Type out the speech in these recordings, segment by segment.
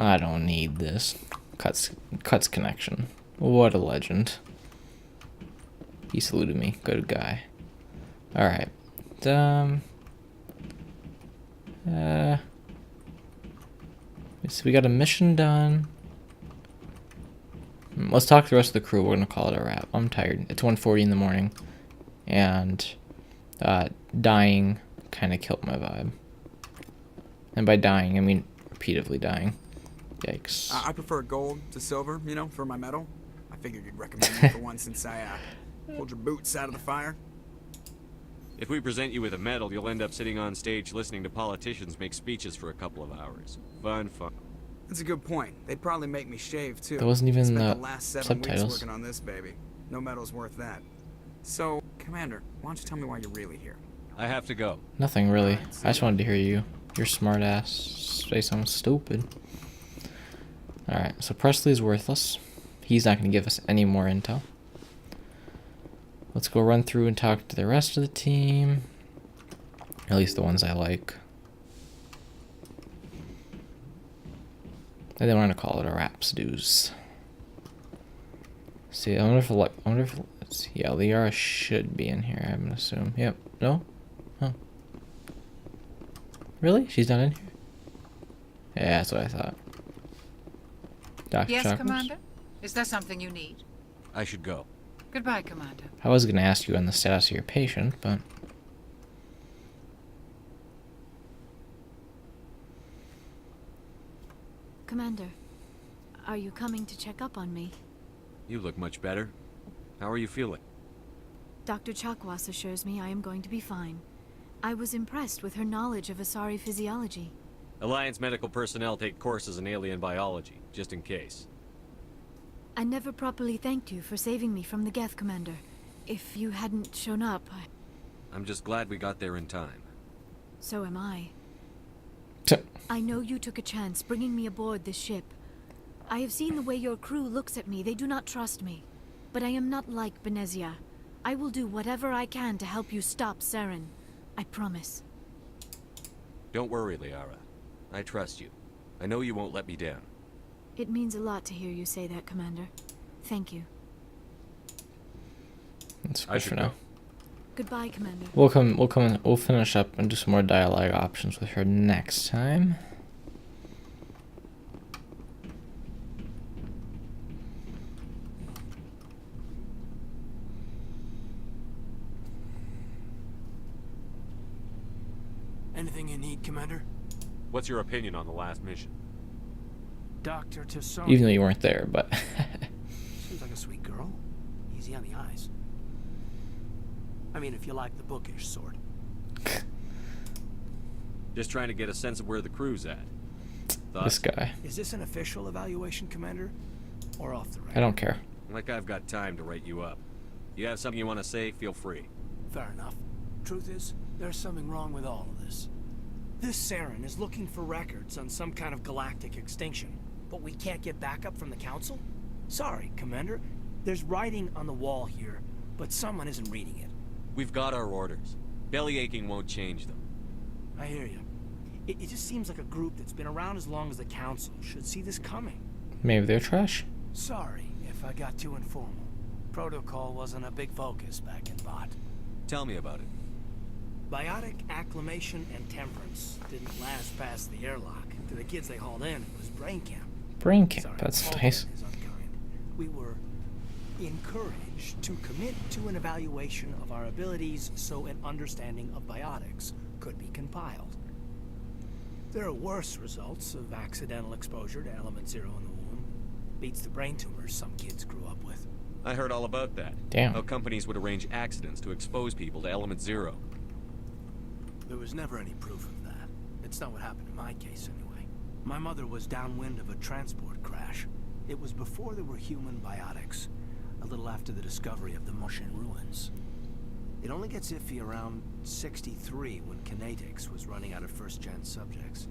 I don't need this. Cuts connection. What a legend. He saluted me. Good guy. Alright. So we got a mission done. Let's talk to the rest of the crew. We're gonna call it a wrap. I'm tired. It's 1:40 in the morning, and dying kind of killed my vibe. And by dying, I mean repeatedly dying. Yikes. I prefer gold to silver, you know, for my medal. I figured you'd recommend me for one since I pulled your boots out of the fire. If we present you with a medal, you'll end up sitting on stage listening to politicians make speeches for a couple of hours. Fun. That's a good point. They'd probably make me shave too. There wasn't even Spent the last 7 weeks subtitles. working on this baby. No medal's worth that. So, Commander, why don't you tell me why you're really here? I have to go. Nothing really. I just wanted to hear you. Your smart ass say something stupid. Alright, so Presley's worthless. He's not going to give us any more intel. Let's go run through and talk to the rest of the team. At least the ones I like. And then we're going to call it a wraps, dudes. See, I wonder if let's see, yeah, Liara should be in here, I'm going to assume. Yep. No? Oh. Really? She's not in here? Yeah, that's what I thought. Dr. Yes, Chakras? Commander? Is there something you need? I should go. Goodbye, Commander. I was going to ask you on the status of your patient, but... Commander, are you coming to check up on me? You look much better. How are you feeling? Dr. Chakwas assures me I am going to be fine. I was impressed with her knowledge of Asari physiology. Alliance medical personnel take courses in alien biology, just in case. I never properly thanked you for saving me from the Geth, Commander. If you hadn't shown up, I'm just glad we got there in time. so am I. T- I know you took a chance bringing me aboard this ship. I have seen the way your crew looks at me. They do not trust me. But I am not like Benezia. I will do whatever I can to help you stop Saren. I promise. Don't worry, Liara. I trust you. I know you won't let me down. It means a lot to hear you say that, Commander. Thank you. That's I good should for now. go. Goodbye, Commander. We'll finish up and do some more dialogue options with her next time. Anything you need, Commander? What's your opinion on the last mission? Dr. Tassone. Even though you weren't there, but... Seems like a sweet girl. Easy on the eyes. I mean, if you like the bookish sort. Just trying to get a sense of where the crew's at. this Thoughts? guy. Is this an official evaluation, Commander? Or off the record? I don't care. Like I've got time to write you up. You have something you want to say, feel free. Fair enough. Truth is, there's something wrong with all of this. This Saren is looking for records on some kind of galactic extinction, but we can't get backup from the Council? Sorry, Commander. There's writing on the wall here, but someone isn't reading it. We've got our orders. Belly aching won't change them. I hear you. It just seems like a group that's been around as long as the Council should see this coming. Maybe they're trash. Sorry if I got too informal. Protocol wasn't a big focus back in Bot. Tell me about it. Biotic acclimation and temperance didn't last past the airlock. To the kids they hauled in, it was brain camp. Brain camp, Sorry, that's hauled nice. in is unkind. We were encouraged to commit to an evaluation of our abilities so an understanding of biotics could be compiled. There are worse results of accidental exposure to element zero in the womb. Beats the brain tumors some kids grew up with. I heard all about that. Damn. How companies would arrange accidents to expose people to element zero. There was never any proof of that. It's not what happened in my case, anyway. My mother was downwind of a transport crash. It was before there were human biotics, a little after the discovery of the Martian ruins. It only gets iffy around 63 when Kinetics was running out of first-gen subjects.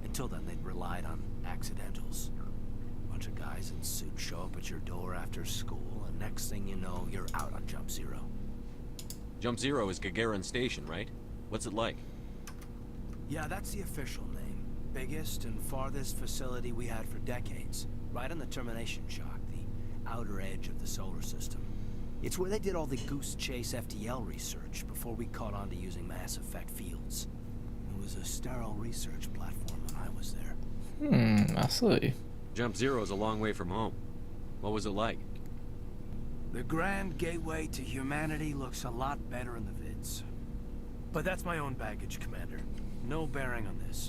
Until then, they'd relied on accidentals. A bunch of guys in suits show up at your door after school, and next thing you know, you're out on Jump Zero. Jump Zero is Gagarin Station, right? What's it like? Yeah, that's the official name. biggest and farthest facility we had for decades. Right on the termination shock, the outer edge of the solar system. It's where they did all the Goose Chase FTL research before we caught on to using mass effect fields. It was a sterile research platform when I was there. I see. Jump Zero's a long way from home. What was it like? The grand gateway to humanity looks a lot better in the vids. But that's my own baggage, Commander. No bearing on this.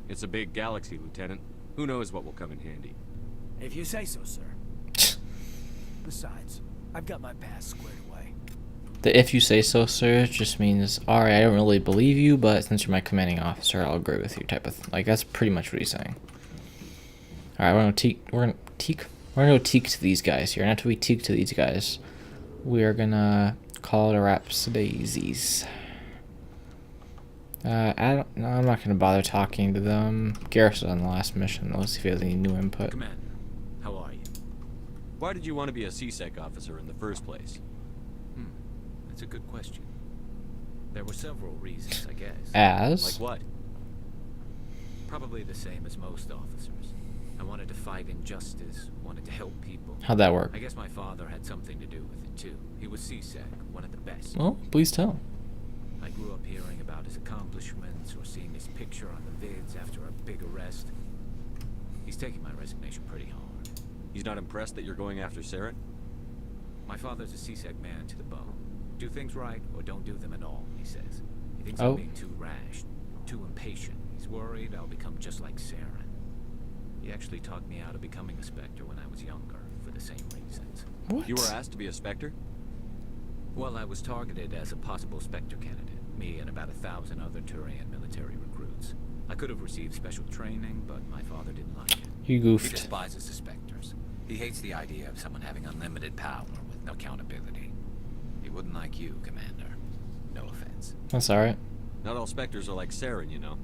It's a big galaxy, Lieutenant. Who knows what will come in handy? If you say so, sir. Besides, I've got my past squared away. The "if you say so, sir" just means, alright, I don't really believe you, but since you're my commanding officer, I'll agree with you type of thing. Like, that's pretty much what he's saying. Alright, we're gonna go teak to these guys here. And after we teak to these guys, we're gonna call it a Rhapsodies. I'm not gonna bother talking to them. Garrus is on the last mission. Let's see if he has any new input. Commander, how are you? Why did you want to be a C-Sec officer in the first place? That's a good question. There were several reasons, I guess. As? Like what? Probably the same as most officers. I wanted to fight injustice, wanted to help people. How'd that work? I guess my father had something to do with it too. He was C-Sec, one of the best. Well, please tell. I grew up hearing about his accomplishments or seeing his picture on the vids after a big arrest. He's taking my resignation pretty hard. He's not impressed that you're going after Saren? My father's a C-Sec man to the bone. Do things right or don't do them at all, he says. He thinks Oh. I'm being too rash, too impatient. He's worried I'll become just like Saren. He actually talked me out of becoming a Spectre when I was younger, for the same reasons. What? You were asked to be a Spectre? Well, I was targeted as a possible Spectre candidate. Me and about 1,000 other Turian military recruits. I could have received special training, but my father didn't like it. You He goofed. despises the Spectres. He hates the idea of someone having unlimited power with no accountability. He wouldn't like you, Commander. No offense. That's alright. Not all Spectres are like Saren, you know.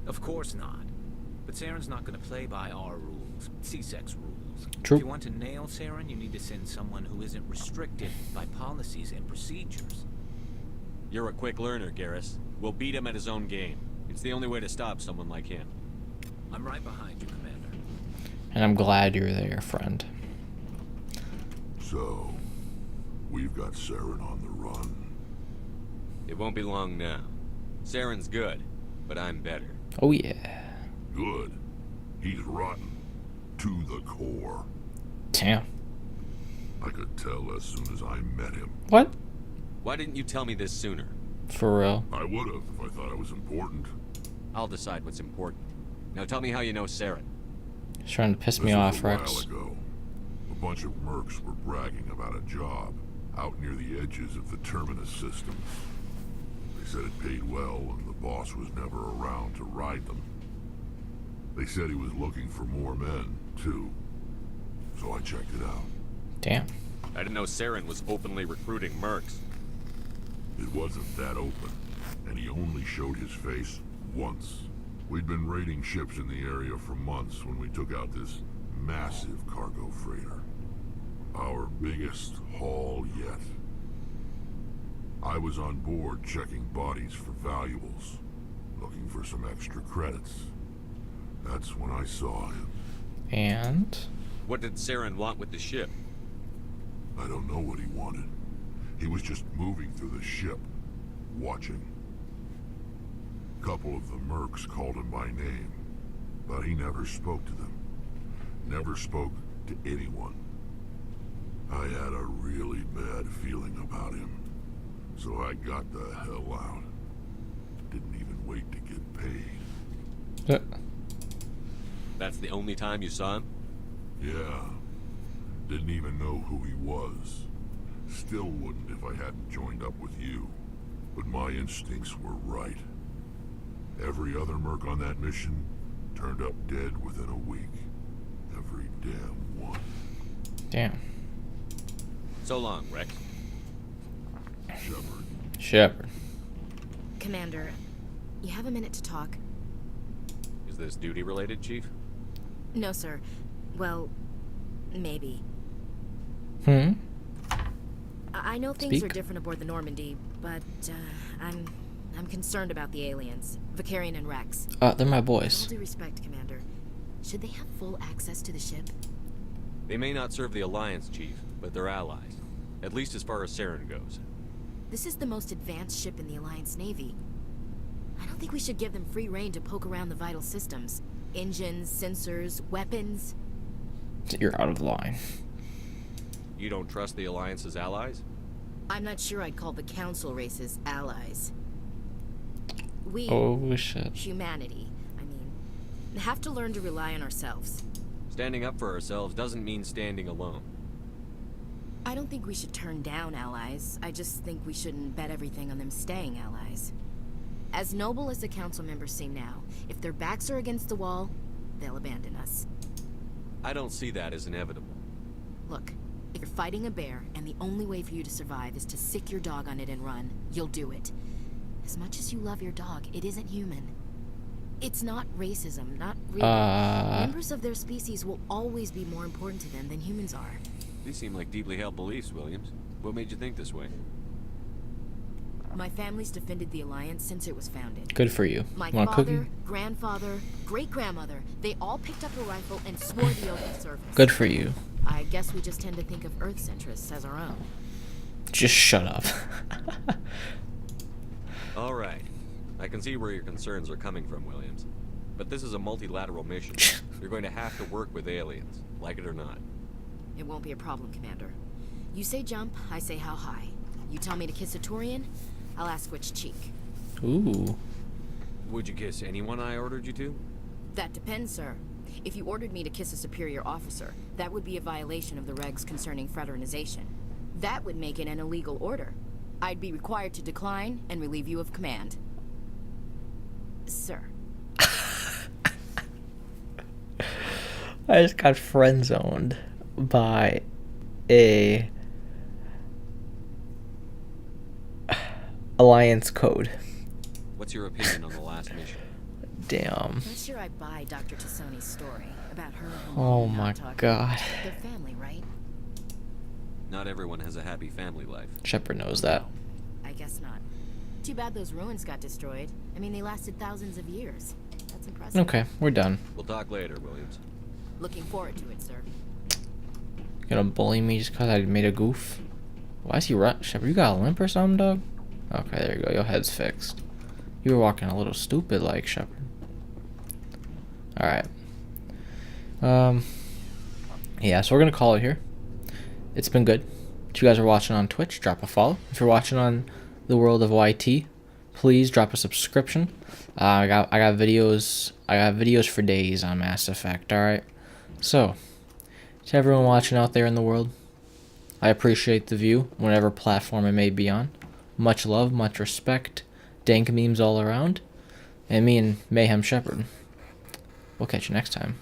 Of course not. But Saren's not going to play by our rules, C-Sec's rules. True. If you want to nail Saren, you need to send someone who isn't restricted by policies and procedures. You're a quick learner, Garrus. We'll beat him at his own game. It's the only way to stop someone like him. I'm right behind you, Commander. And I'm glad you're there, friend. So, we've got Saren on the run. It won't be long now. Saren's good, but I'm better. Oh yeah. Good. He's rotten. To the core. Damn. I could tell as soon as I met him. What? Why didn't you tell me this sooner? For real. I would have if I thought it was important. I'll decide what's important. Now tell me how you know Saren. He's trying to piss This me was off, a while Rex. ago. A bunch of mercs were bragging about a job out near the edges of the Terminus system. They said it paid well and the boss was never around to ride them. They said he was looking for more men, too. So I checked it out. Damn. I didn't know Saren was openly recruiting mercs. It wasn't that open, and he only showed his face once. We'd been raiding ships in the area for months when we took out this massive cargo freighter. Our biggest haul yet. I was on board checking bodies for valuables, looking for some extra credits. That's when I saw him. And What did Saren want with the ship? I don't know what he wanted. He was just moving through the ship, watching. Couple of the mercs called him by name, but he never spoke to them. Never spoke to anyone. I had a really bad feeling about him, so I got the hell out. Didn't even wait to get paid. That's the only time you saw him? Yeah. Didn't even know who he was. Still wouldn't if I hadn't joined up with you. But my instincts were right. Every other merc on that mission turned up dead within a week. Every damn one. damn. So long, Rex. Shepard. Shepard. Commander, you have a minute to talk? Is this duty-related, Chief? No, sir. Well, maybe. Hmm? I know things are Speak. different aboard the Normandy, but I'm I'm concerned about the aliens, Vicarian and Rex. They're my With all boys. due respect, Commander, should they have full access to the ship? They may not serve the Alliance, Chief, but they're allies. At least as far as Saren goes. This is the most advanced ship in the Alliance Navy. I don't think we should give them free rein to poke around the vital systems. Engines, sensors, weapons. You're out of line. You don't trust the Alliance's allies? I'm not sure I'd call the Council races allies. We, Oh shit. humanity, I mean, have to learn to rely on ourselves. Standing up for ourselves doesn't mean standing alone. I don't think we should turn down allies. I just think we shouldn't bet everything on them staying allies. As noble as the council members seem now, if their backs are against the wall, they'll abandon us. I don't see that as inevitable. Look, if you're fighting a bear and the only way for you to survive is to sick your dog on it and run, you'll do it. As much as you love your dog, it isn't human. It's not racism, not really. Members of their species will always be more important to them than humans are. These seem like deeply held beliefs, Williams. What made you think this way? My family's defended the Alliance since it was founded. Good for you. My Want a father, cookie? grandfather, great-grandmother, they all picked up a rifle and swore the oath of service. Good for you. I guess we just tend to think of Earth's interests as our own. Just shut up. All right. I can see where your concerns are coming from, Williams. But this is a multilateral mission. You're going to have to work with aliens, like it or not. It won't be a problem, Commander. You say jump, I say how high. You tell me to kiss a Turian, I'll ask which cheek. Ooh. Would you kiss anyone I ordered you to? That depends, sir. If you ordered me to kiss a superior officer, that would be a violation of the regs concerning fraternization. That would make it an illegal order. I'd be required to decline and relieve you of command. Sir. I just got friend zoned by a Alliance code. What's your opinion on the last mission? Damn. Not sure I buy Dr. Tassoni's story about her and her Oh mom my not talking. god. They're family, right? Not everyone has a happy family life. Shepard knows that. I guess not. Too bad those ruins got destroyed. I mean, they lasted thousands of years. That's impressive. Okay, we're done. We'll talk later, Williams. Looking forward to it, sir. You gonna bully me just cause I made a goof? Why is he run? Shepard, you got a limp or something, dog? Okay, there you go. Your head's fixed. You were walking a little stupid like Shepard. Alright. Yeah, so we're gonna call it here. It's been good. If you guys are watching on Twitch, drop a follow. If you're watching on the World of YT, please drop a subscription. I got videos. I got videos for days on Mass Effect. All right. So, to everyone watching out there in the world, I appreciate the view, whatever platform it may be on. Much love, much respect. Dank memes all around. And me and Mayhem Shepard. We'll catch you next time.